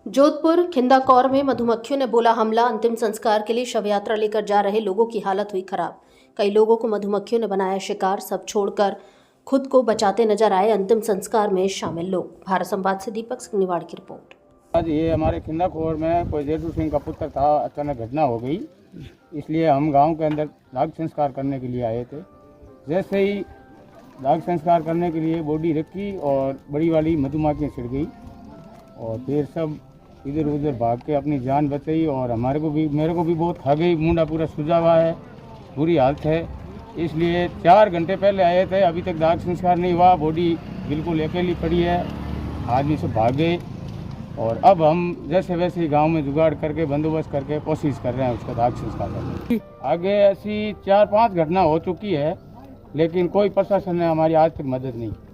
जोधपुर खिंदाकौर में मधुमक्खियों ने बोला हमला। अंतिम संस्कार के लिए शव यात्रा लेकर जा रहे लोगों की हालत हुई खराब। कई लोगों को मधुमक्खियों ने बनाया शिकार। सब छोड़कर खुद को बचाते नजर आए अंतिम संस्कार में शामिल लोग। भारत संवाद से दीपक सिंगवाड़ की रिपोर्ट। आज ये हमारे खिंदाकौर में कोई जेठू सिंह का पुत्र था, अचानक घटना हो गई, इसलिए हम गांव के अंदर दाग संस्कार करने के लिए आए थे। जैसे ही दाग संस्कार करने के लिए बॉडी रखी और बड़ी वाली मधुमक्खियाँ छिड़ गई और फिर सब इधर उधर भाग के अपनी जान बचाई और मेरे को भी बहुत खा गई। मुंडा पूरा सूजा हुआ है, बुरी हालत है, इसलिए 4 घंटे पहले आए थे, अभी तक दाग संस्कार नहीं हुआ। बॉडी बिल्कुल अकेली पड़ी है, आदमी सब भाग गए और अब हम जैसे वैसे ही गांव में जुगाड़ करके बंदोबस्त करके कोशिश कर रहे हैं उसका दाग संस्कार करने की। आगे ऐसी 4-5 घटना हो चुकी है, लेकिन कोई प्रशासन ने हमारी आज तक मदद नहीं की।